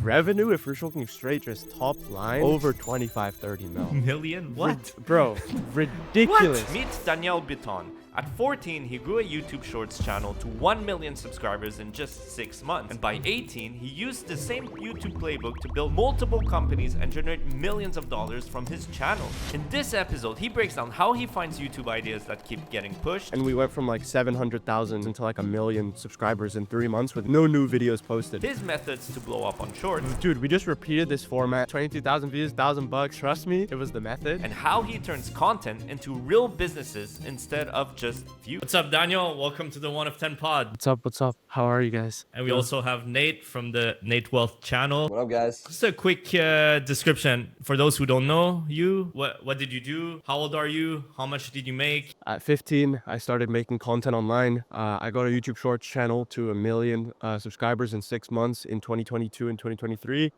Revenue, if we're talking straight, just top line, over 25-30 mil. Million? What? Bro, ridiculous. What? Meet Daniel Biton. At 14, he grew a YouTube Shorts channel to 1 million subscribers in just 6 months. And by 18, he used the same YouTube playbook to build multiple companies and generate millions of dollars from his channel. In this episode, he breaks down how he finds YouTube ideas that keep getting pushed. And we went from like 700,000 to like 1 million subscribers in 3 months with no new videos posted. His methods to blow up on Shorts. Dude, we just repeated this format. 22,000 views, $1,000. Trust me, it was the method. And how he turns content into real businesses instead of just views. What's up, Daniel? Welcome to the 1 of 10 pod. What's up? What's up? How are you guys? And we also have Nate from the Nate Wealth channel. What up, guys? Just a quick description for those who don't know you. What did you do? How old are you? How much did you make? At 15, I started making content online. I got a YouTube Shorts channel to 1 million subscribers in 6 months in 2022 and 2023.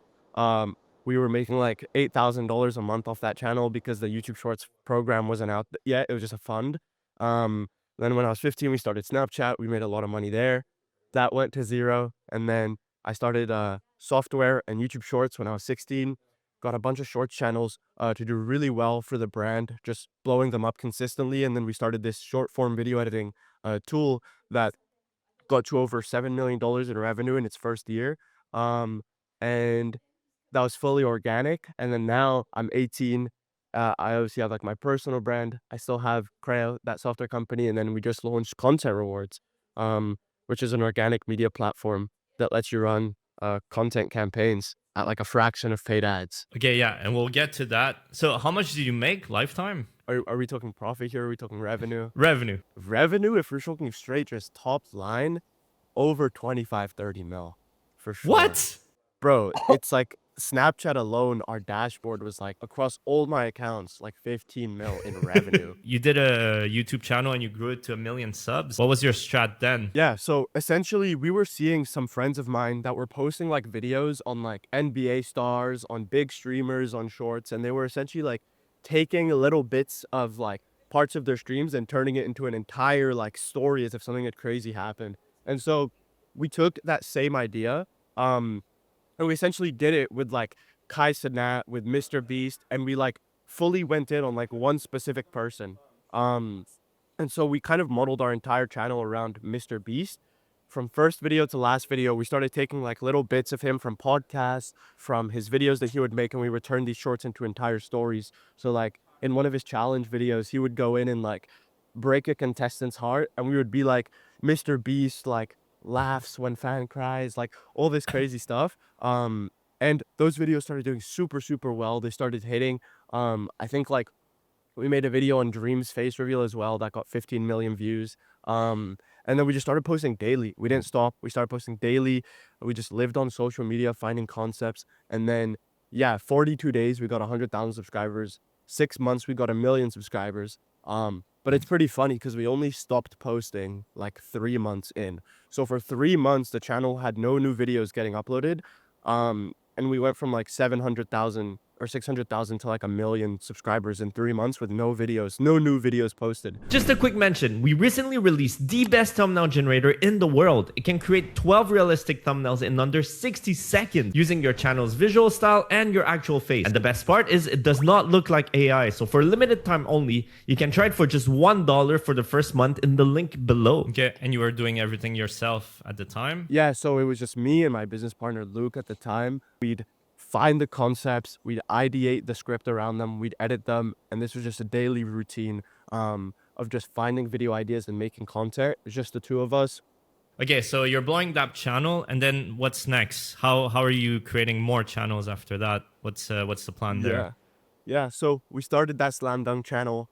We were making like $8,000 a month off that channel because the YouTube Shorts program wasn't out yet. It was just a fund. Then when I was 15, we started Snapchat. We made a lot of money there. That went to zero. And then I started software and YouTube Shorts when I was 16. Got a bunch of shorts channels to do really well for the brand, just blowing them up consistently. And then we started this short form video editing tool that got to over $7 million in revenue in its first year. And that was fully organic. And then now I'm 18. I obviously have like my personal brand. I still have Crayo, that software company. And then we just launched Content Rewards, which is an organic media platform that lets you run content campaigns at like a fraction of paid ads. Okay, yeah, and we'll get to that. So how much did you make lifetime? Are we talking profit here? Are we talking revenue? Revenue, if we're talking straight, just top line, over 25-30 mil for sure. What? Bro, it's like Snapchat alone, our dashboard was like across all my accounts, like 15 mil in revenue. You did a YouTube channel and you grew it to 1 million subs. What was your strat then? Yeah, so essentially we were seeing some friends of mine that were posting like videos on like NBA stars, on big streamers, on shorts, and they were essentially like taking little bits of like parts of their streams and turning it into an entire like story as if something had crazy happened. And so we took that same idea, and we essentially did it with like Kai Cenat, with Mr. Beast, and we like fully went in on like one specific person. And so we kind of modeled our entire channel around Mr. Beast. From first video to last video, we started taking like little bits of him from podcasts, from his videos that he would make, and we would turn these shorts into entire stories. So like in one of his challenge videos, he would go in and like break a contestant's heart, and we would be like, Mr. Beast like laughs when fan cries, like all this crazy stuff. And those videos started doing super well. They started hitting. I think like we made a video on Dream's face reveal as well that got 15 million views. And then we just started posting daily. We didn't stop. We started posting daily. We just lived on social media, finding concepts. And then, yeah, 42 days, we got 100,000 subscribers. 6 months, we got 1 million subscribers. But it's pretty funny because we only stopped posting like 3 months in. So for 3 months, the channel had no new videos getting uploaded. And we went from like 700,000 or 600,000 to like 1 million subscribers in 3 months with no new videos posted. Just a quick mention, we recently released the best thumbnail generator in the world. It can create 12 realistic thumbnails in under 60 seconds using your channel's visual style and your actual face. And the best part is it does not look like AI. So for limited time only, you can try it for just $1 for the first month in the link below. Okay, and you were doing everything yourself at the time? Yeah, so it was just me and my business partner, Luke, at the time. We'd find the concepts, we'd ideate the script around them, we'd edit them, and this was just a daily routine of just finding video ideas and making content. It was just the two of us. Okay, so you're blowing that channel, and then what's next? How are you creating more channels after that? What's the plan there? Yeah, so we started that Slam Dunk channel.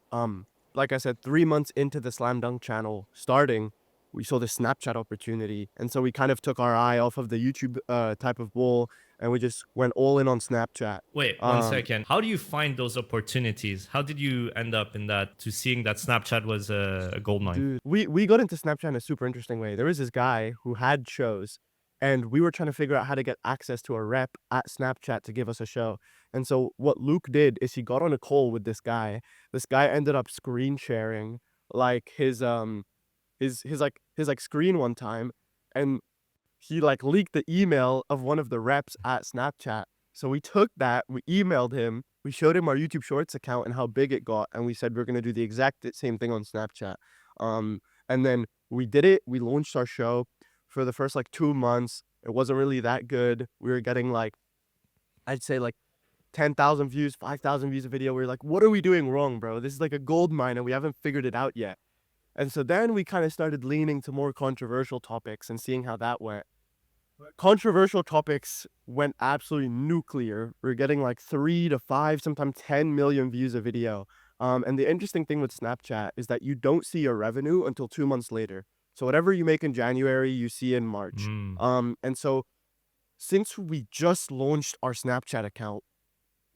Like I said, 3 months into the Slam Dunk channel starting, we saw the Snapchat opportunity, and so we kind of took our eye off of the YouTube type of bull, and we just went all in on Snapchat. Wait, 1 second. How do you find those opportunities? How did you end up in that, to seeing that Snapchat was a gold mine? Dude, we got into Snapchat in a super interesting way. There was this guy who had shows, and we were trying to figure out how to get access to a rep at Snapchat to give us a show. And so what Luke did is he got on a call with this guy. This guy ended up screen sharing like his screen one time, and he like leaked the email of one of the reps at Snapchat. So we took that, we emailed him, we showed him our YouTube Shorts account and how big it got, and we said we're gonna do the exact same thing on Snapchat. And then we did it. We launched our show for the first like 2 months. It wasn't really that good. We were getting like, I'd say like 10,000 views, 5,000 views a video. We were like, what are we doing wrong, bro? This is like a gold mine and we haven't figured it out yet. And so then we kind of started leaning to more controversial topics and seeing how that went. Controversial topics went absolutely nuclear. We're getting like 3 to 5, sometimes 10 million views a video. And the interesting thing with Snapchat is that you don't see your revenue until 2 months later. So whatever you make in January, you see in March. Mm. And so since we just launched our Snapchat account,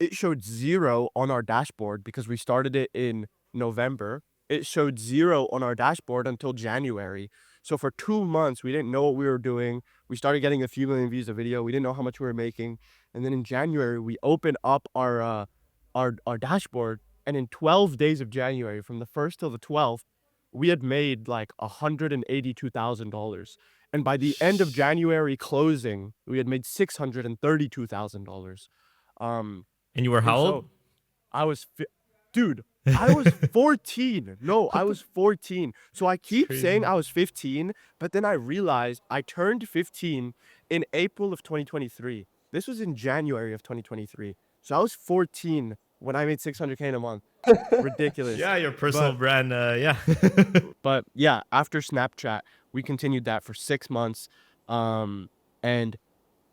it showed 0 on our dashboard because we started it in November. It showed 0 on our dashboard until January. So for 2 months, we didn't know what we were doing. We started getting a few million views a video. We didn't know how much we were making. And then in January, we opened up our dashboard. And in 12 days of January, from the 1st till the 12th, we had made like $182,000. And by the end of January closing, we had made $632,000. And you were how And old? so I was, dude, I was 14. No, I was 14. So I keep saying crazy. I was 15, but then I realized I turned 15 in April of 2023. This was in January of 2023. So I was 14 when I made 600K in a month. Ridiculous. Yeah, your personal But brand. Yeah. but yeah, after Snapchat, we continued that for 6 months. And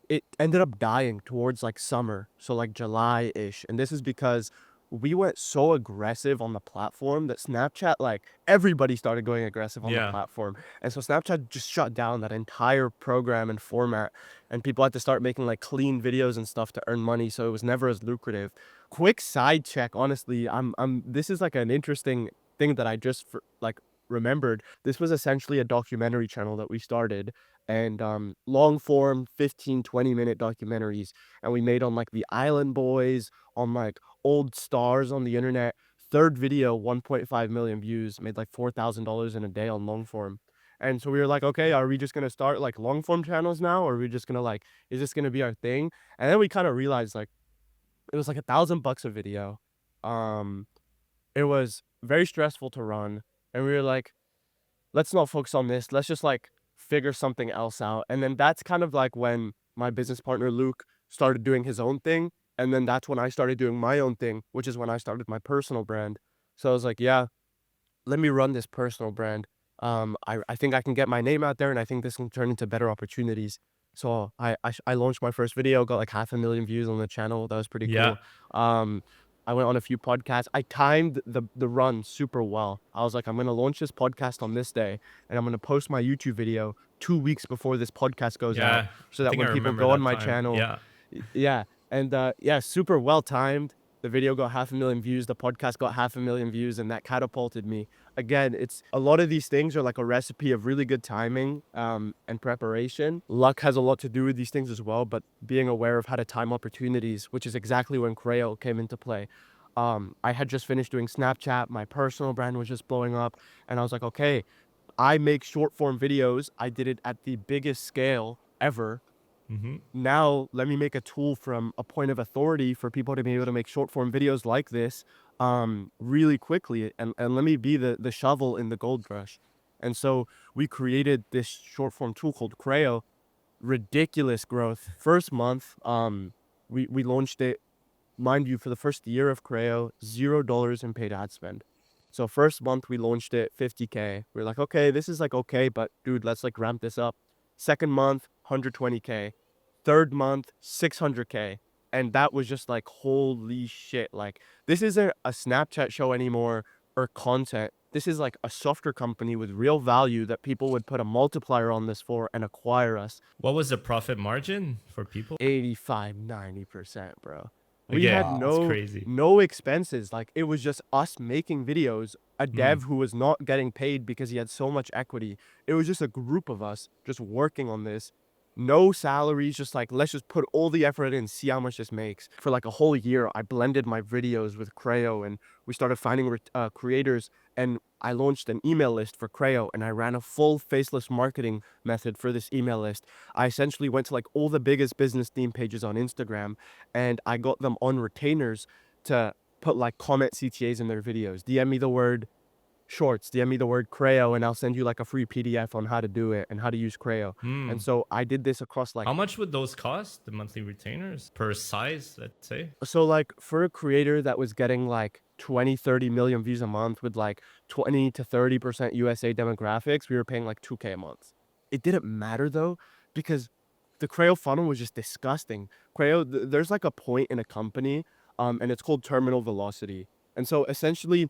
it ended up dying towards like summer, so like July-ish. And this is because we went so aggressive on the platform that Snapchat, like everybody started going aggressive on the Yeah. platform. And so Snapchat just shut down that entire program and format. And people had to start making like clean videos and stuff to earn money. So it was never as lucrative. Quick side check, honestly, this is like an interesting thing that I just like remembered. This was essentially a documentary channel that we started, and long form 15-20 minute documentaries, and we made on like the Island Boys, on like old stars on the internet. Third video, 1.5 million views, made like $4,000 in a day on long form. And so we were like, okay, are we just gonna start like long form channels now, or are we just gonna like, is this gonna be our thing? And then we kind of realized like it was like $1,000 a video. It was very stressful to run, and we were like, let's not focus on this. Let's just like figure something else out. And then that's kind of like when my business partner Luke started doing his own thing. And then that's when I started doing my own thing, which is when I started my personal brand. So I was like, yeah, let me run this personal brand. I think I can get my name out there, and I think this can turn into better opportunities. So I launched my first video, got like 500,000 views on the channel. That was pretty Yeah. cool. I went on a few podcasts. I timed the run super well. I was like, I'm gonna launch this podcast on this day, and I'm gonna post my YouTube video 2 weeks before this podcast goes out, Yeah. so I that think I when people remember go on that my time. channel, Yeah. yeah, and yeah, super well timed. The video got 500,000 views. The podcast got 500,000 views, and that catapulted me. Again, it's a lot of these things are like a recipe of really good timing and preparation. Luck has a lot to do with these things as well, but being aware of how to time opportunities, which is exactly when Crayo came into play. I had just finished doing Snapchat. My personal brand was just blowing up, and I was like, okay, I make short form videos. I did it at the biggest scale ever. Mm-hmm. Now let me make a tool from a point of authority for people to be able to make short form videos like this really quickly, and let me be the shovel in the gold rush. And so we created this short form tool called Crayo. Ridiculous growth. First month, we launched it, mind you, for the first year of Crayo, $0 in paid ad spend. So first month we launched it 50K. We're like, okay, this is like okay, but dude, let's like ramp this up. Second month, 120K. Third month, 600K. And that was just like, holy shit. Like, this isn't a Snapchat show anymore or content. This is like a software company with real value that people would put a multiplier on this for and acquire us. What was the profit margin for people? 85, 90%, bro. We Okay, had Wow. that's crazy. no expenses. Like, it was just us making videos, a Mm. dev who was not getting paid because he had so much equity. It was just a group of us just working on this. no salaries, just like, let's just put all the effort in, see how much this makes. For like a whole year, I blended my videos with Crayo, and we started finding creators, and I launched an email list for Crayo, and I ran a full faceless marketing method for this email list. I essentially went to like all the biggest business theme pages on Instagram, and I got them on retainers to put like comment CTAs in their videos. DM me the word shorts, DM me the word Crayo, and I'll send you like a free PDF on how to do it and how to use Crayo. And so I did this across like, How much would those cost, the monthly retainers, per size, let's say? so like for a creator that was getting like 20, 30 million views a month with like 20 to 30% USA demographics, we were paying like 2K a month. It didn't matter though, because the Crayo funnel was just disgusting. Crayo, there's like a point in a company, and it's called terminal velocity. And so essentially,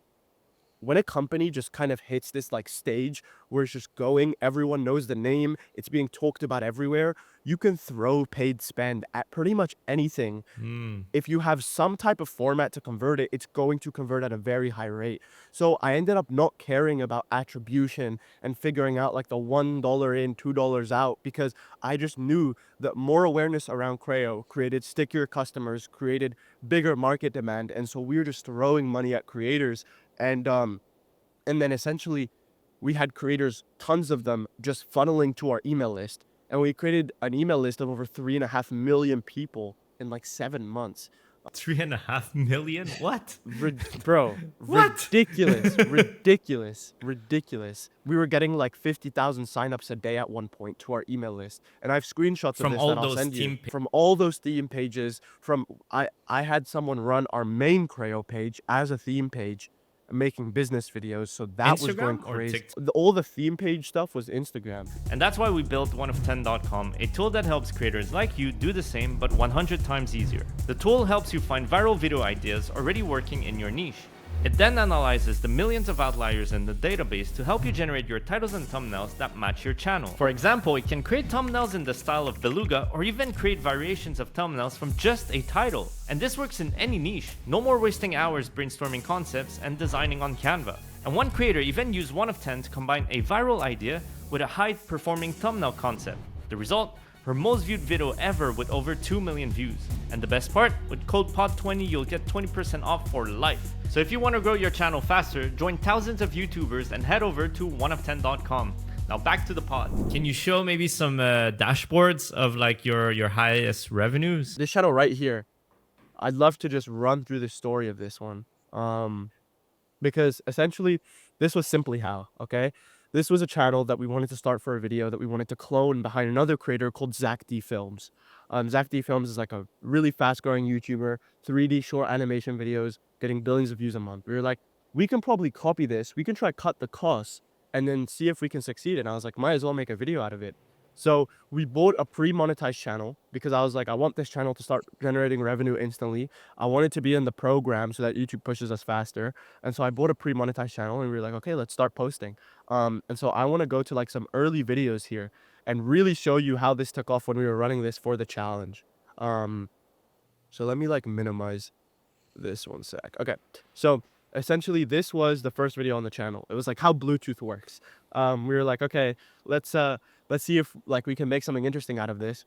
when a company just kind of hits this like stage where it's just going, everyone knows the name, it's being talked about everywhere, you can throw paid spend at pretty much anything. If you have some type of format to convert it, it's going to convert at a very high rate. So I ended up not caring about attribution and figuring out like the $1 in, $2 out, because I just knew that more awareness around Crayo created stickier customers, created bigger market demand. And so we were just throwing money at creators. And then essentially we had creators, tons of them, just funneling to our email list. And we created an email list of over 3.5 million people in like 7 months. 3.5 million? What? Bro, What? ridiculous, ridiculous. We were getting like 50,000 signups a day at one point to our email list. And I have screenshots of From this all that I'll those send you. theme From all those theme pages, I had someone run our main Crayo page as a theme page, making business videos, so that was going Instagram or crazy. TikTok? All the theme page stuff was Instagram. And that's why we built oneof10.com, a tool that helps creators like you do the same but 100 times easier. The tool helps you find viral video ideas already working in your niche. It then analyzes the millions of outliers in the database to help you generate your titles and thumbnails that match your channel. For example, it can create thumbnails in the style of Beluga, or even create variations of thumbnails from just a title. And this works in any niche. No more wasting hours brainstorming concepts and designing on Canva. And one creator even used one of 10 to combine a viral idea with a high-performing thumbnail concept. The result? Her most viewed video ever with over 2 million views. And the best part? With code POD20 you'll get 20% off for life. So if you want to grow your channel faster, join thousands of YouTubers and head over to oneof10.com. Now back to the pod. Can you show maybe some dashboards of like your highest revenues? This channel right here, I'd love to just run through the story of this one. Because essentially this was simply how, okay? This was a channel that we wanted to start for a video that we wanted to clone behind another creator called Zach D Films. Zach D Films is like a really fast growing YouTuber, 3D short animation videos, getting billions of views a month. We were like, we can probably copy this. We can try cut the costs and then see if we can succeed. And I was like, might as well make a video out of it. So we bought a pre-monetized channel because I was like, I want this channel to start generating revenue instantly. I want it to be in the program so that YouTube pushes us faster. And so I bought a pre-monetized channel, and we were like, okay, let's start posting. And so I want to go to like some early videos here and really show you how this took off when we were running this for the challenge. So let me like minimize this one sec. Okay, so essentially this was the first video on the channel. It was like how Bluetooth works. We were like, okay, let's see if like we can make something interesting out of this.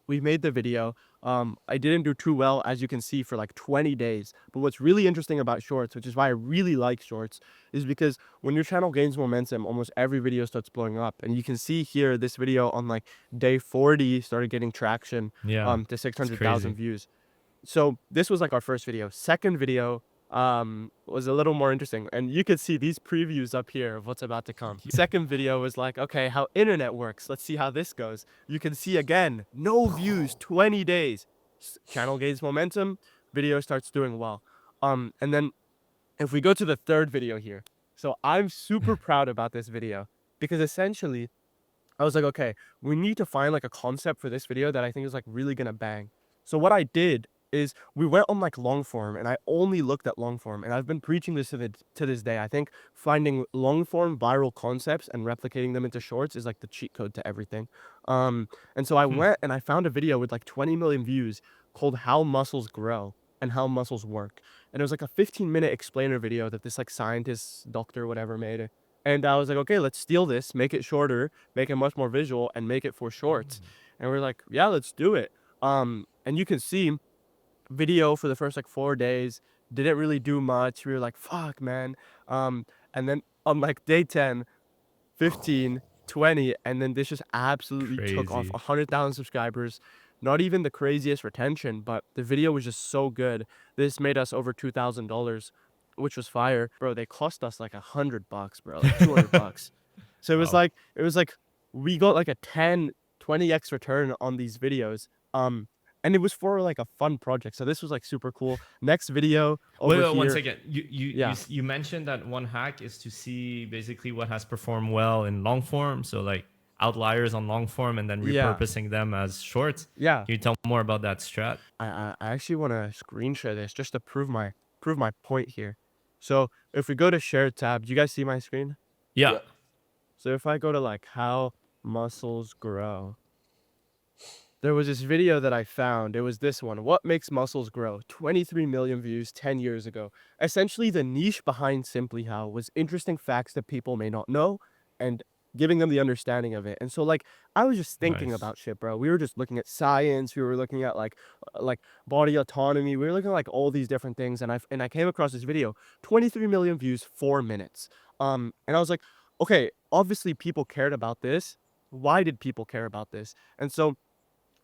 We made the video. I didn't do too well, as you can see, for like 20 days. But what's really interesting about shorts, which is why I really like shorts, is because when your channel gains momentum, almost every video starts blowing up. And you can see here, this video on like day 40 started getting traction, to 600,000 views. So this was like our first video. Second video was a little more interesting, and you could see these previews up here of what's about to come. Second video was like, okay, how internet works, let's see how this goes. You can see again, no views, 20 days. Channel gains momentum, video starts doing well. And then if we go to the third video here, so I'm super proud about this video, because essentially I was like, okay, we need to find like a concept for this video that I think is like really gonna bang. So what I did is we went on like long form, and I only looked at long form, and I've been preaching this to this day. I think finding long form viral concepts and replicating them into shorts is like the cheat code to everything. And so I went and I found a video with like 20 million views called How Muscles Grow and How Muscles Work. And it was like a 15-minute explainer video that this like scientist, doctor, whatever made. And I was like, okay, let's steal this, make it shorter, make it much more visual, and make it for shorts. And we're like, yeah, let's do it. And you can see video for the first like 4 days didn't really do much. We were like, fuck, man. And then on like day 10, 15, 20, and then this just absolutely took off. Crazy. 100,000 subscribers. Not even the craziest retention, but the video was just so good. This made us over $2,000, which was fire, bro. They cost us like $100, bro, like $200. So Wow. it was like we got like a 10, 20x return on these videos. And it was for like a fun project. So this was like super cool. Next video over Wait, one here. second. Yeah. You mentioned that one hack is to see basically what has performed well in long form, so like outliers on long form, and then Yeah. repurposing them as shorts. Yeah. Can you tell more about that strat? I actually want to screen share this just to prove my point here. So if we go to share tab, do you guys see my screen? Yeah. Yeah. So if I go to like how muscles grow, there was this video that I found. It was this one. What makes muscles grow? 23 million views 10 years ago. Essentially, the niche behind Simply How was interesting facts that people may not know and giving them the understanding of it. And so, like, I was just thinking Nice. about shit, bro. We were just looking at science. We were looking at like body autonomy. We were looking at like all these different things. And I came across this video, 23 million views, 4 minutes. And I was like, okay, obviously people cared about this. Why did people care about this? And so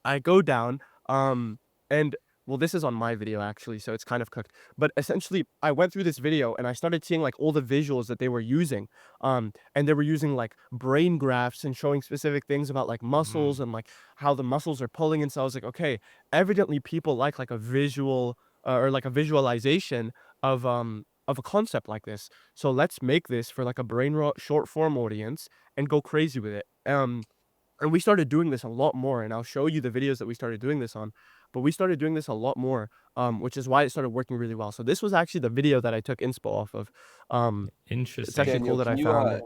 I go down, and well, this is on my video actually, so it's kind of cooked. But essentially, I went through this video and I started seeing like all the visuals that they were using, and they were using like brain graphs and showing specific things about like muscles and like how the muscles are pulling. And so I was like, okay, evidently people like a visual or like a visualization of a concept like this. So let's make this for like a brain rot short form audience and go crazy with it. And we started doing this a lot more, and I'll show you the videos that we started doing this on. But we started doing this a lot more, which is why it started working really well. So this was actually the video that I took inspo off of. It's Interesting. actually cool Daniel, that I found it.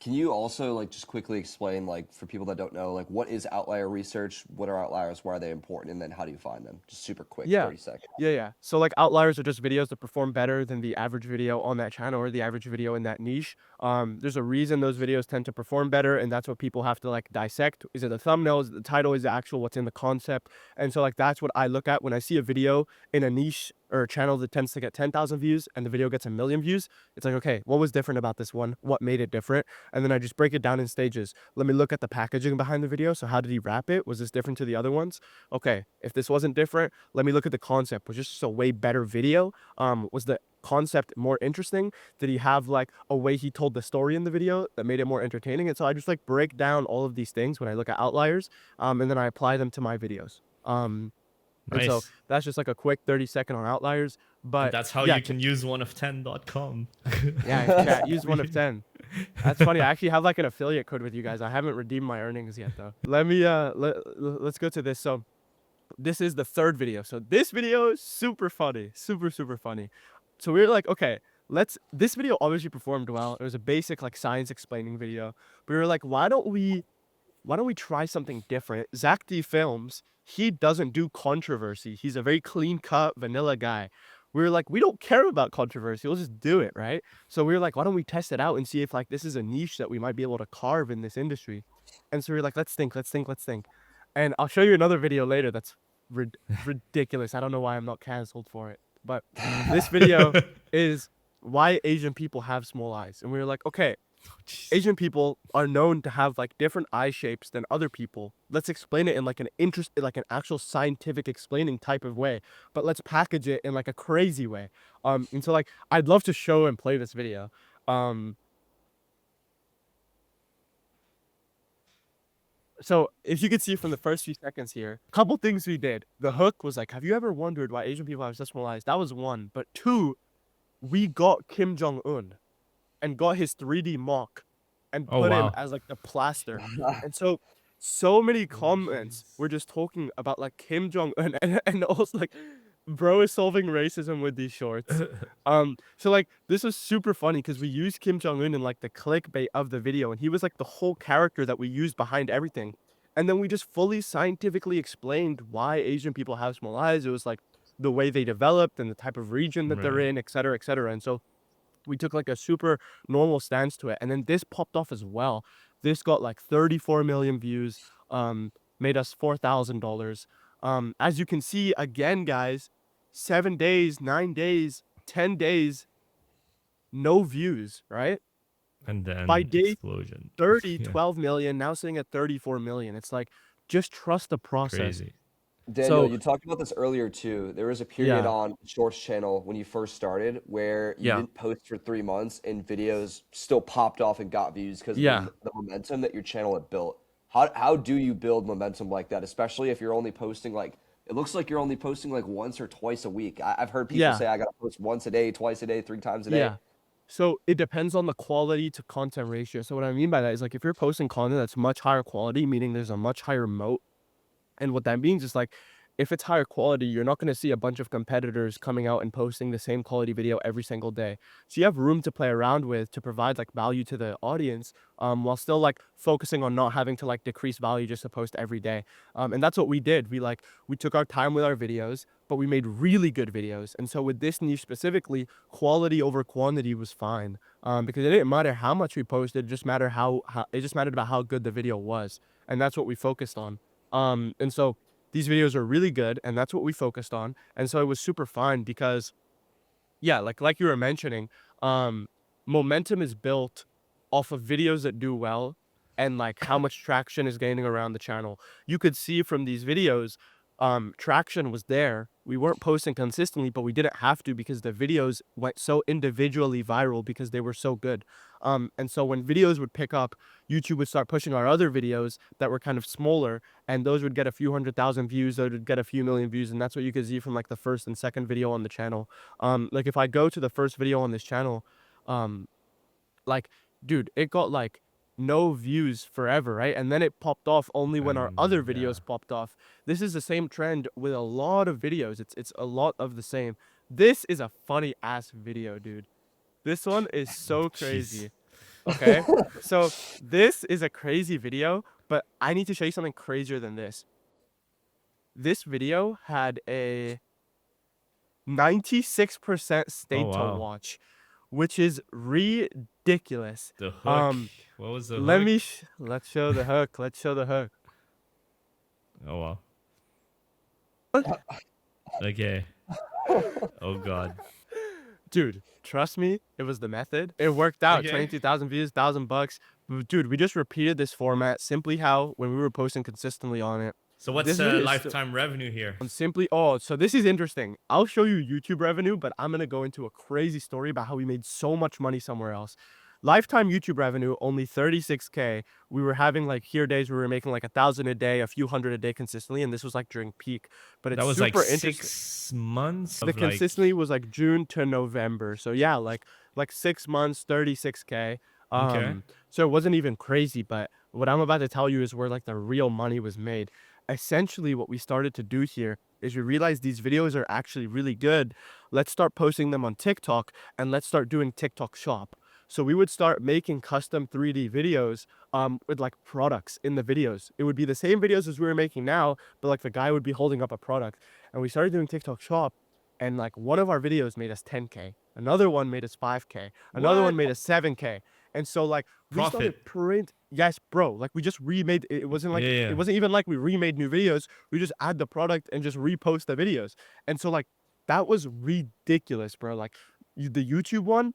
can you also like just quickly explain, like, for people that don't know, like, what is outlier research? What are outliers? Why are they important? And then how do you find them? Just super quick, Yeah. 30 seconds. Yeah. So like outliers are just videos that perform better than the average video on that channel or the average video in that niche. There's a reason those videos tend to perform better, and that's what people have to like dissect. Is it the thumbnail? Is it the title? Is it actual what's in the concept? And so like that's what I look at when I see a video in a niche or a channel that tends to get 10,000 views and the video gets 1,000,000 views. It's like, okay, what was different about this one? What made it different? And then I just break it down in stages. Let me look at the packaging behind the video. So how did he wrap it? Was this different to the other ones? Okay, if this wasn't different, let me look at the concept. Was just a way better video? Was the concept more interesting? Did he have like a way he told the story in the video that made it more entertaining? And so I just like break down all of these things when I look at outliers, and then I apply them to my videos. And so Nice. that's just like a quick 30-second on outliers. But That's how yeah, you can use one-of-10.com. yeah, use one of 10. That's funny. I actually have like an affiliate code with you guys. I haven't redeemed my earnings yet though. Let me let's go to this. So this is the third video. So this video is super funny, super funny. So we were like, okay, this video obviously performed well. It was a basic like science explaining video. But we were like, why don't we try something different? Zach D Films, he doesn't do controversy. He's a very clean cut vanilla guy. We were like, we don't care about controversy. We'll just do it, right? So we were like, why don't we test it out and see if like this is a niche that we might be able to carve in this industry? And so we were like, let's think. And I'll show you another video later that's ridiculous. I don't know why I'm not canceled for it. But this video is why Asian people have small eyes. And we were like, okay, Asian people are known to have like different eye shapes than other people. Let's explain it in like an actual scientific explaining type of way, but let's package it in like a crazy way. And so like I'd love to show and play this video. So if you could see from the first few seconds here, a couple things we did. The hook was like, have you ever wondered why Asian people have such small eyes? That was one. But two, we got Kim Jong-un and got his 3D mock and Oh, put him wow. as like the plaster. And so many comments were just talking about like Kim Jong-un and also like bro is solving racism with these shorts. So like this was super funny because we used Kim Jong-un in like the clickbait of the video, and he was like the whole character that we used behind everything. And then we just fully scientifically explained why Asian people have small eyes. It was like the way they developed and the type of region that they're Right. in, et cetera, et cetera. And so we took like a super normal stance to it. And then this popped off as well. This got like 34 million views. made us $4,000. As you can see again, guys, 7 days, 9 days, 10 days, no views, right? And By then day explosion. 30, Yeah, 12 million, now sitting at 34 million. It's like, just trust the process. crazy. Daniel, So, you talked about this earlier too. There was a period yeah, on Shorts channel when you first started where you yeah, didn't post for 3 months and videos still popped off and got views because of yeah. the momentum that your channel had built. How do you build momentum like that, especially if you're only posting like it looks like you're only posting like once or twice a week. I've heard people Yeah, say I gotta post once a day, twice a day, 3 times a day. yeah. So it depends on the quality to content ratio. So what I mean by that is like if you're posting content that's much higher quality, meaning there's a much higher moat. And what that means is like if it's higher quality, you're not going to see a bunch of competitors coming out and posting the same quality video every single day. So you have room to play around with to provide like value to the audience, while still like focusing on not having to like decrease value just to post every day. And that's what we did. We took our time with our videos, but we made really good videos. And so with this niche specifically, quality over quantity was fine. Because it didn't matter how much we posted, it just mattered how it just mattered about how good the video was. And that's what we focused on. And so these videos are really good, and that's what we focused on. And so it was super fun because yeah, like you were mentioning, um, momentum is built off of videos that do well and like how much traction is gaining around the channel. You could see from these videos, traction was there. We weren't posting consistently, but we didn't have to because the videos went so individually viral because they were so good. And so when videos would pick up, YouTube would start pushing our other videos that were kind of smaller, and those would get a few 100,000 views, those would get a few million views, and that's what you could see from like the first and second video on the channel. Like if I go to the first video on this channel, um, like, dude, it got like no views forever, right? And then it popped off only when our And other yeah, videos popped off. This is the same trend with a lot of videos. It's a lot of the same. This is a funny ass video, dude. This one is so jeez. crazy. Okay? So this is a crazy video, but I need to show you something crazier than this. This video had a 96% Oh stayed to wow, watch, which is ridiculous. the hook. Um, What was the hook? let's show the hook. Let's show the hook. Oh wow. Okay. Oh god. Dude, trust me, it was the method. It worked out. Okay. 22,000 views, $1,000. Dude, we just repeated this format simply how when we were posting consistently on it. So what's This video is still lifetime revenue here? on simply oh, so this is interesting. I'll show you YouTube revenue, but I'm gonna go into a crazy story about how we made so much money somewhere else. Lifetime YouTube revenue only 36K. We were having like here days we were making like 1,000 a day, a few hundred a day consistently, and this was like during peak. But That it's was like super interesting. 6 months The of like. consistently was like June to November. So yeah, like 6 months, 36K. Okay. So it wasn't even crazy, but what I'm about to tell you is where like the real money was made. Essentially, what we started to do here is we realized these videos are actually really good. Let's start posting them on TikTok and let's start doing TikTok shop. So we would start making custom 3D videos with like products in the videos. It would be the same videos as we were making now, but like the guy would be holding up a product. And we started doing TikTok shop, and like one of our videos made us 10K, another one made us 5K, another one What? made us 7K. And so like we Profit. started print yes, bro, like we just remade it. It wasn't like Yeah, it yeah. wasn't even like we remade new videos. We just add the product and just repost the videos. And so like that was ridiculous, bro. Like the YouTube one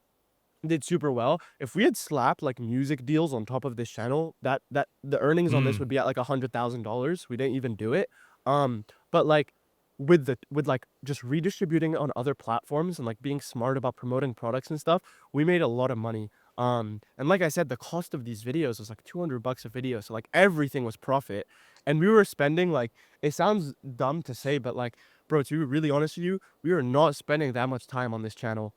did super well. If we had slapped like music deals on top of this channel, that the earnings on this Mm. would be at like $100,000. We didn't even do it. But like with like just redistributing it on other platforms and like being smart about promoting products and stuff, we made a lot of money. And like I said, the cost of these videos was like $200 a video, so like everything was profit, and we were spending like it sounds dumb to say, but like bro, to be really honest with you, we were not spending that much time on this channel.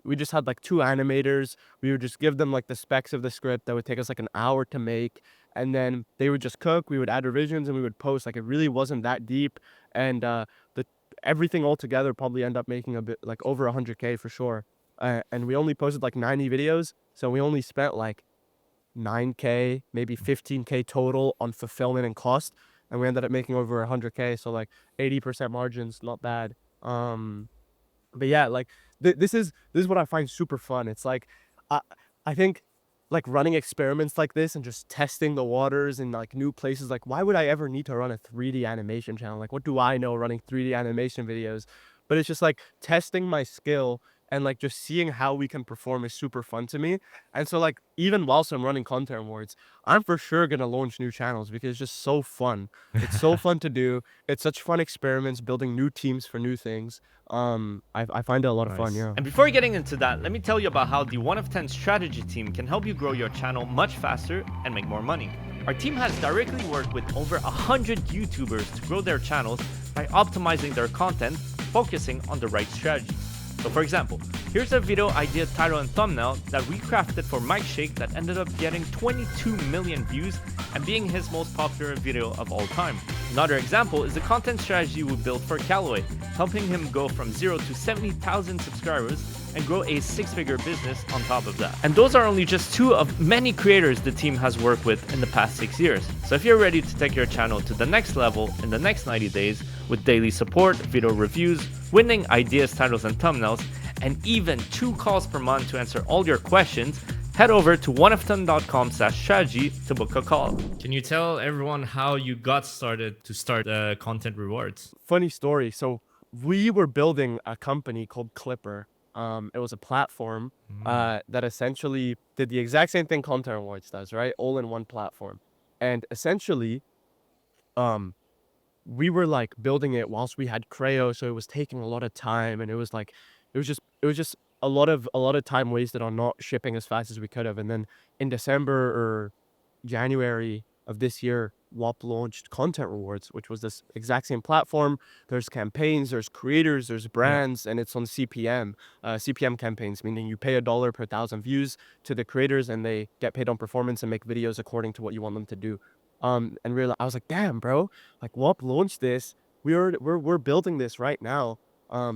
We just had like two animators. We would just give them like the specs of the script that would take us like an hour to make, and then they would just cook. We would add revisions and we would post. Like it really wasn't that deep, and the everything all together probably end up making a bit like over 100K for sure. And we only posted like 90 videos, so we only spent like 9K, maybe 15K total on fulfillment and cost, and we ended up making over 100K. So like 80% margins, not bad. But yeah, like this is what I find super fun. It's like I I think like running experiments like this and just testing the waters in like new places. Like, why would I ever need to run a 3D animation channel? Like, what do I know running 3D animation videos? But it's just like testing my skill and like just seeing how we can perform is super fun to me. And so like even whilst I'm running content awards, I'm for sure gonna launch new channels because it's just so fun. It's so fun to do. It's such fun experiments, building new teams for new things. I find it a lot of fun, Nice. yeah. And before getting into that, let me tell you about how the 1 of 10 strategy team can help you grow your channel much faster and make more money. Our team has directly worked with over 100 YouTubers to grow their channels by optimizing their content, focusing on the right strategies. So for example, here's a video idea, title, and thumbnail that we crafted for Mike Shake that ended up getting 22 million views and being his most popular video of all time. Another example is the content strategy we built for Callaway, helping him go from 0 to 70,000 subscribers and grow a 6-figure business on top of that. And those are only just 2 of many creators the team has worked with in the past 6 years. So if you're ready to take your channel to the next level in the next 90 days with daily support, video reviews, winning ideas, titles, and thumbnails, and even 2 calls per month to answer all your questions, head over to oneofthen.com/strategy to book a call. Can you tell everyone how you got started to start content rewards? Funny story. So we were building a company called Clipper. It was a platform that essentially did the exact same thing Content Awards does, right? All in one platform. And essentially, um, we were like building it whilst we had Crayo, so it was taking a lot of time, and it was like, it was just a lot of time wasted on not shipping as fast as we could have. And then in December or January of this year, WAP launched Content Rewards, which was this exact same platform. There's campaigns, there's creators, there's brands, and it's on CPM. CPM campaigns, meaning you pay $1 per 1,000 views to the creators, and they get paid on performance and make videos according to what you want them to do. And really, I was like, damn, bro, like WAP launched this. We're building this right now.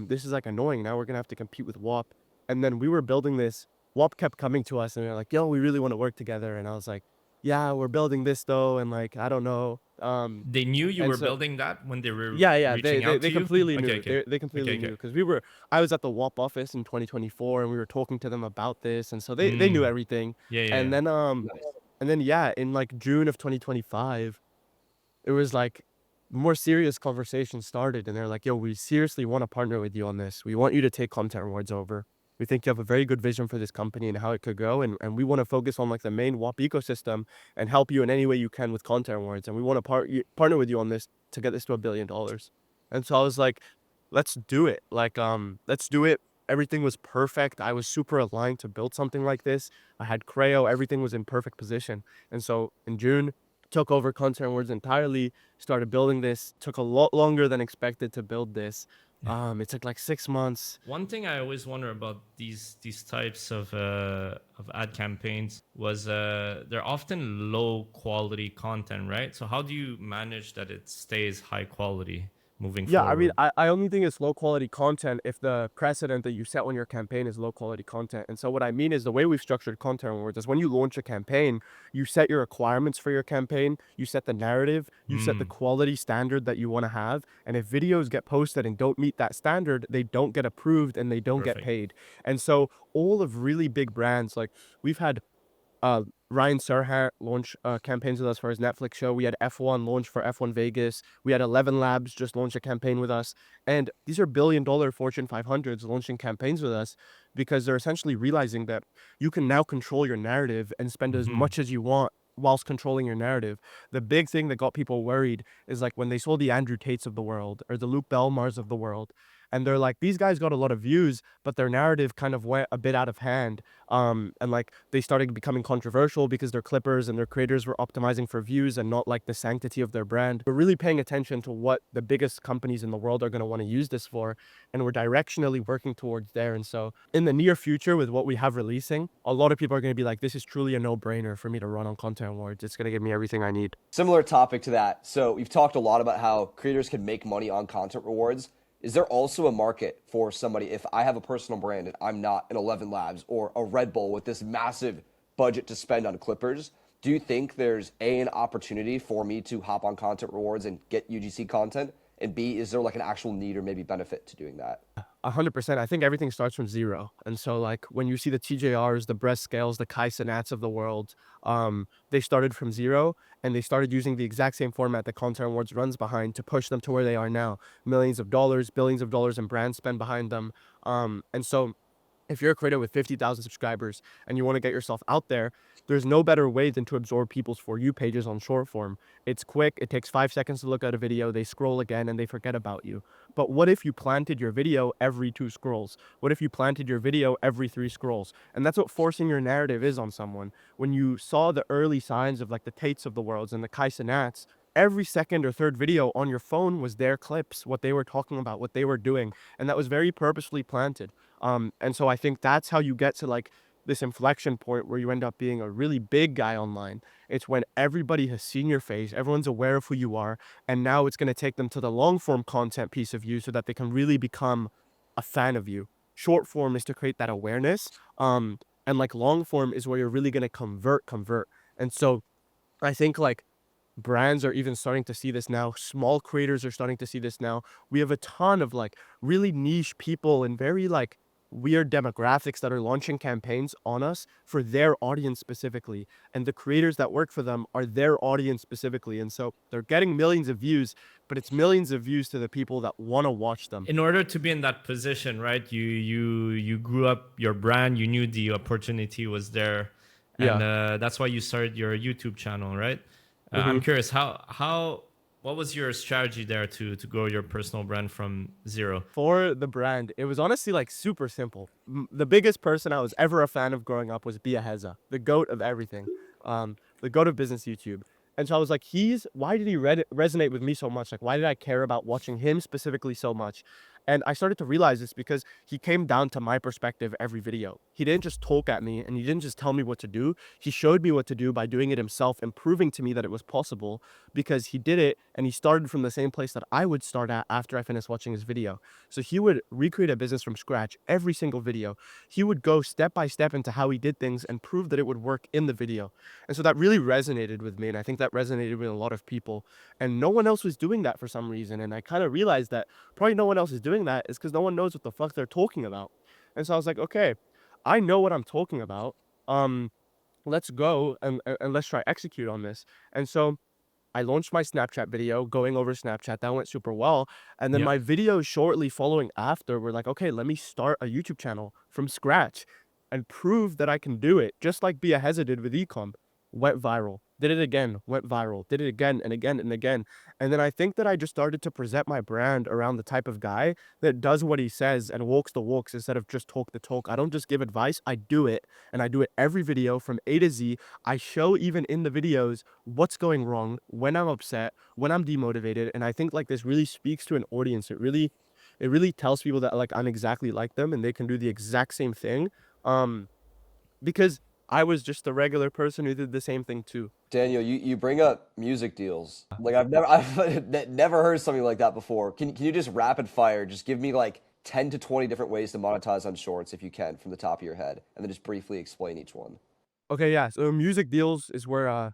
This is like annoying. Now we're gonna have to compete with WAP. And then we were building this. WAP kept coming to us, and they're like, yo, we really want to work together. And I was like, yeah, we're building this though, and like I don't know. They knew you And were so building that when they were yeah, reaching out they to you? completely Okay, knew. okay. They completely Okay, knew okay. because I was at the WAP office in 2024, and we were talking to them about this, and so they knew everything. Yeah, yeah, And yeah. then Nice. yeah, in like June of 2025, it was like more serious conversations started, and they're like, yo, we seriously want to partner with you on this. We want you to take Content Rewards over. We think you have a very good vision for this company and how it could go, and we want to focus on like the main WAP ecosystem and help you in any way you can with Content Rewards, and we want to partner with you on this to get this to $1 billion. And so I was like, let's do it. Like let's do it. Everything was perfect. I was super aligned to build something like this. I had Crayo, everything was in perfect position. And so in June, took over Content Words entirely, started building this. Took a lot longer than expected to build this. It took like 6 months. One thing I always wonder about these types of ad campaigns was they're often low quality content, right? So how do you manage that it stays high quality moving Yeah, I mean, forward? I only think it's low quality content if the precedent that you set on your campaign is low quality content. And so what I mean is the way we've structured Content Awards is when you launch a campaign, you set your requirements for your campaign, you set the narrative, you set the quality standard that you want to have. And if videos get posted and don't meet that standard, they don't get approved and they don't get Perfect. paid. And so all of really big brands, like we've had Ryan Serhant launch campaigns with us for his Netflix show. We had F1 launch for F1 Vegas. We had 11 Labs just launch a campaign with us. And these are billion-dollar Fortune 500s launching campaigns with us because they're essentially realizing that you can now control your narrative and spend as much as you want whilst controlling your narrative. The big thing that got people worried is like when they saw the Andrew Tates of the world or the Luke Belmars of the world, and they're like, these guys got a lot of views, but their narrative kind of went a bit out of hand. And like they started becoming controversial because their clippers and their creators were optimizing for views and not like the sanctity of their brand. We're really paying attention to what the biggest companies in the world are going to want to use this for, and we're directionally working towards there. And so in the near future, with what we have releasing, a lot of people are going to be like, this is truly a no-brainer for me to run on Content Awards. It's going to give me everything I need. Similar topic to that. So we've talked a lot about how creators can make money on content rewards. Is there also a market for somebody if I have a personal brand and I'm not an 11 Labs or a Red Bull with this massive budget to spend on clippers? Do you think there's an opportunity for me to hop on content rewards and get UGC content? And B, is there like an actual need or maybe benefit to doing that? 100%. I think everything starts from zero. And so like when you see the TJRs, the breast scales, the Kai Cenats of the world, they started from zero and they started using the exact same format that Content Awards runs behind to push them to where they are now. Millions of dollars, billions of dollars in brand spend behind them. And so if you're a creator with 50,000 subscribers and you want to get yourself out there, there's no better way than to absorb people's For You pages on short form. It's quick. It takes 5 seconds to look at a video. They scroll again and they forget about you. But what if you planted your video every 2 scrolls? What if you planted your video every 3 scrolls? And that's what forcing your narrative is on someone. When you saw the early signs of like the Tates of the worlds and the Kai Cenats, every second or third video on your phone was their clips, what they were talking about, what they were doing. And that was very purposefully planted. And so I think that's how you get to like this inflection point where you end up being a really big guy online. It's when everybody has seen your face, everyone's aware of who you are, and now it's going to take them to the long form content piece of you so that they can really become a fan of you. Short form is to create that awareness. And like long form is where you're really going to convert. And so I think like brands are even starting to see this now. Small creators are starting to see this now. We have a ton of like really niche people and very like weird demographics that are launching campaigns on us for their audience specifically. And the creators that work for them are their audience specifically. And so they're getting millions of views, but it's millions of views to the people that want to watch them. In order to be in that position, right? You grew up your brand, you knew the opportunity was there, and that's why you started your YouTube channel, right? I'm curious what was your strategy there to grow your personal brand from zero? For the brand, it was honestly like super simple. The biggest person I was ever a fan of growing up was Bia Heza, the goat of everything, the goat of business YouTube. And so I was like, why did he resonate with me so much? Like, why did I care about watching him specifically so much? And I started to realize this because he came down to my perspective every video. He didn't just talk at me and he didn't just tell me what to do. He showed me what to do by doing it himself and proving to me that it was possible because he did it and he started from the same place that I would start at after I finished watching his video. So he would recreate a business from scratch every single video. He would go step by step into how he did things and prove that it would work in the video. And so that really resonated with me. And I think that resonated with a lot of people. And no one else was doing that for some reason. And I kind of realized that probably no one else is doing that is because no one knows what the fuck they're talking about. And so I was like, okay, I know what I'm talking about. Let's go and let's try execute on this. And so I launched my Snapchat video going over Snapchat. That went super well. And then Yeah. my videos shortly following after were like, okay, let me start a YouTube channel from scratch and prove that I can do it. Just like Bia Heza did with ecom. Went viral. Did it again, went viral. Did it again and again and again. And then I think that I just started to present my brand around the type of guy that does what he says and walks the walks instead of just talk the talk. I don't just give advice, I do it. And I do it every video from A to Z. I show even in the videos what's going wrong, when I'm upset, when I'm demotivated. And I think like this really speaks to an audience. It really tells people that like I'm exactly like them and they can do the exact same thing. Because I was just a regular person who did the same thing too. Daniel, you bring up music deals. Like I've never heard something like that before. Can you just rapid fire, just give me like 10 to 20 different ways to monetize on shorts if you can from the top of your head, and then just briefly explain each one. Okay, yeah. So music deals is where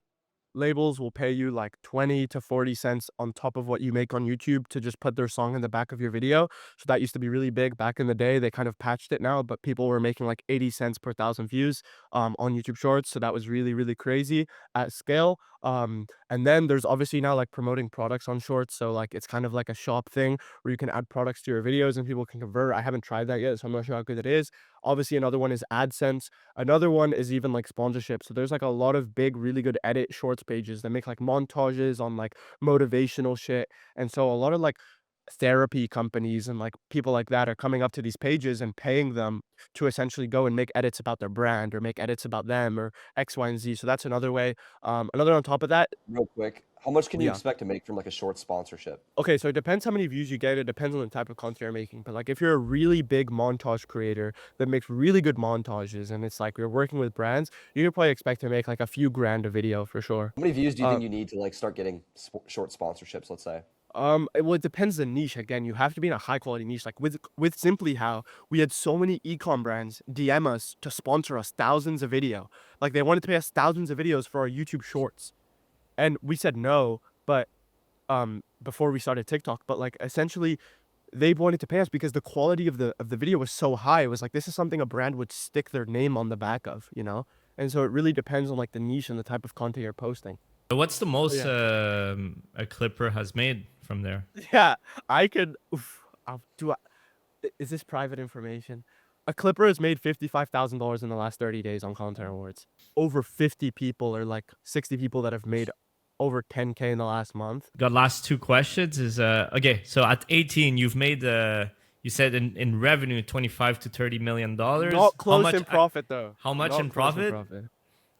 labels will pay you like 20 to 40 cents on top of what you make on YouTube to just put their song in the back of your video. So that used to be really big back in the day. They kind of patched it now, but people were making like 80 cents per 1,000 views on YouTube Shorts. So that was really, really crazy at scale. And then there's obviously now like promoting products on Shorts. So like it's kind of like a shop thing where you can add products to your videos and people can convert. I haven't tried that yet, so I'm not sure how good it is. Obviously, another one is AdSense. Another one is even like sponsorship. So there's like a lot of big, really good edit shorts pages that make like montages on like motivational shit. And so a lot of like therapy companies and like people like that are coming up to these pages and paying them to essentially go and make edits about their brand or make edits about them or X, Y, and Z. So that's another way. Another on top of that, Real quick, how much can you yeah. expect to make from like a short sponsorship? Okay, so it depends how many views you get. It depends on the type of content you're making. But like if you're a really big montage creator that makes really good montages and it's like you're working with brands, you can probably expect to make like a few grand a video for sure. How many views do you Uh, think you need to like start getting short sponsorships, let's say? well, it depends the niche. Again, you have to be in a high quality niche. Like with Simply How, we had so many ecom brands DM us to sponsor us thousands of video. Like they wanted to pay us thousands of videos for our YouTube shorts, and we said no. But before we started TikTok, but like essentially they wanted to pay us because the quality of the video was so high. It was like this is something a brand would stick their name on the back of, you know? And so it really depends on like the niche and the type of content you're posting. What's the Oh, most yeah. a clipper has made from there? Yeah, I could. Oof, is this private information? A Clipper has made $55,000 in the last 30 days on Content Awards. Over 50 people, or like 60 people, that have made over 10K in the last month. Got last two questions. Is okay. So at 18, you've made you said in revenue 25 to 30 million dollars. Not How close much? in profit though. How much Not in close in profit? profit.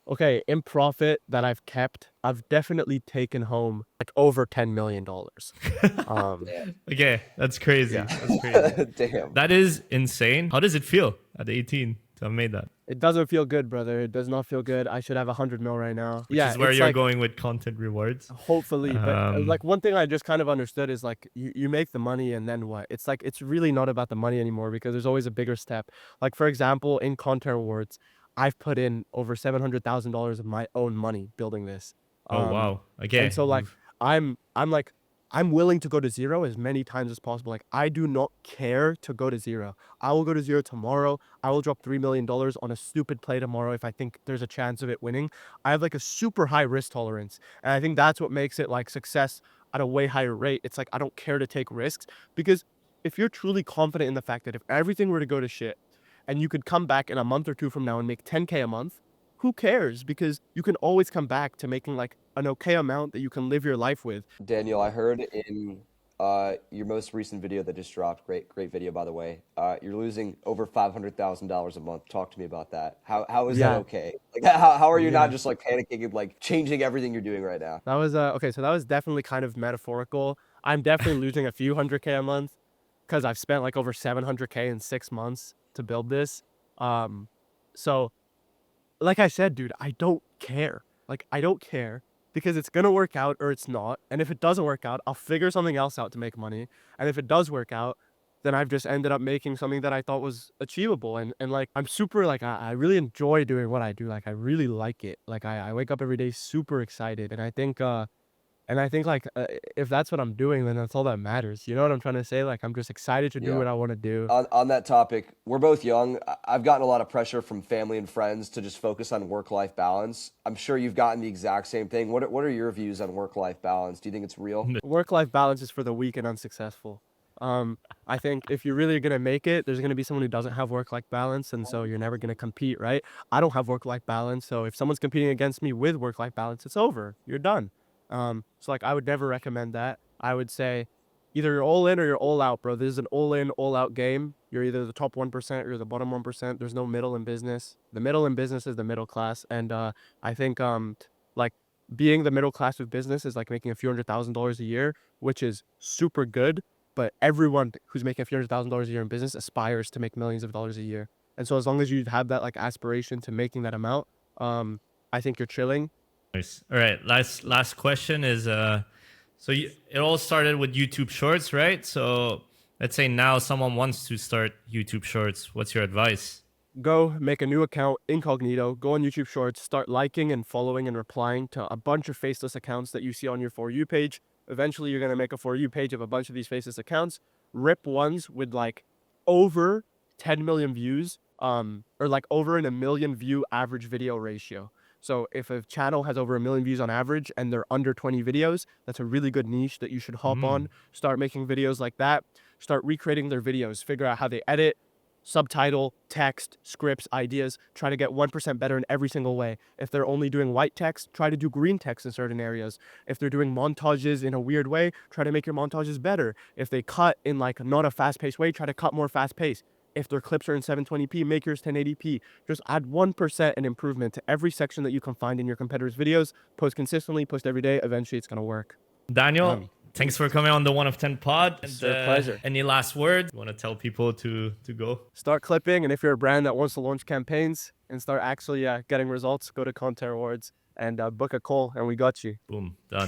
Okay, in profit that I've kept, I've definitely taken home like over $10 million. Damn. Okay, that's crazy. Yeah. That's crazy. Damn. That is insane. How does it feel at 18 to have made that? It doesn't feel good, brother. It does not feel good. I should have 100 mil right now. Which Yeah, is where it's you're like, going with content rewards. hopefully, but Um, like one thing I just kind of understood is like you make the money and then what? It's like it's really not about the money anymore because there's always a bigger step. Like for example, in Content Awards, I've put in over $700,000 of my own money building this. oh Um, wow. Okay. and so like I'm like I'm willing to go to zero as many times as possible. Like I do not care to go to zero. I will go to zero tomorrow. I will drop $3 million on a stupid play tomorrow if I think there's a chance of it winning. I have like a super high risk tolerance, and I think that's what makes it like success at a way higher rate. It's like I don't care to take risks because if you're truly confident in the fact that if everything were to go to shit and you could come back in a month or two from now and make 10K a month, who cares? Because you can always come back to making like an okay amount that you can live your life with. Daniel, I heard in your most recent video that just dropped, great video by the way. You're losing over $500,000 a month. Talk to me about that. How is that Yeah. okay? Like how are you not Yeah. just like panicking and like changing everything you're doing right now? That was okay, so that was definitely kind of metaphorical. I'm definitely losing a few hundred K a month because I've spent like over 700K in 6 months to build this. So like I said, dude, I don't care. Like I don't care because it's gonna work out or it's not. And if it doesn't work out, I'll figure something else out to make money. And if it does work out, then I've just ended up making something that I thought was achievable. And like I'm super like I really enjoy doing what I do. Like I really like it. Like I wake up every day super excited. And I think like if that's what I'm doing, then that's all that matters. You know what I'm trying to say? Like I'm just excited to do Yeah. what I want to do. On that topic, we're both young. I've gotten a lot of pressure from family and friends to just focus on work-life balance. I'm sure you've gotten the exact same thing. What are your views on work-life balance? Do you think it's real? Work-life balance is for the weak and unsuccessful. I think if you're really gonna make it, there's gonna be someone who doesn't have work-life balance, and so you're never gonna compete, right? I don't have work-life balance, so if someone's competing against me with work-life balance, it's over. You're done. So like I would never recommend that. I would say either you're all in or you're all out, bro. This is an all in, all out game. You're either the top 1% or you're the bottom 1%. There's no middle in business. The middle in business is the middle class, and I think like being the middle class with business is like making a few $100,000 a year, which is super good. But everyone who's making a few $100,000 a year in business aspires to make millions of dollars a year. And so as long as you have that like aspiration to making that amount, I think you're chilling. Nice. All right. Last question is it all started with YouTube Shorts, right? So let's say now someone wants to start YouTube Shorts. What's your advice? Go make a new account incognito, go on YouTube Shorts, start liking and following and replying to a bunch of faceless accounts that you see on your For You page. Eventually, you're going to make a For You page of a bunch of these faceless accounts, rip ones with like over 10 million views, or like over in a million view average video ratio. So if a channel has over 1 million views on average and they're under 20 videos, that's a really good niche that you should hop on, start making videos like that, start recreating their videos, figure out how they edit, subtitle, text, scripts, ideas, try to get 1% better in every single way. If they're only doing white text, try to do green text in certain areas. If they're doing montages in a weird way, try to make your montages better. If they cut in like not a fast-paced way, try to cut more fast-paced. If their clips are in 720p, make yours 1080p. Just add 1% an improvement to every section that you can find in your competitors' videos. Post consistently, post every day. Eventually, it's going to work. Daniel, thanks for coming on the 1 of 10 pod. It's a pleasure. Any last words you want to tell people to go? Start clipping, and if you're a brand that wants to launch campaigns and start actually getting results, go to Content Awards and book a call, and we got you. Boom. Done.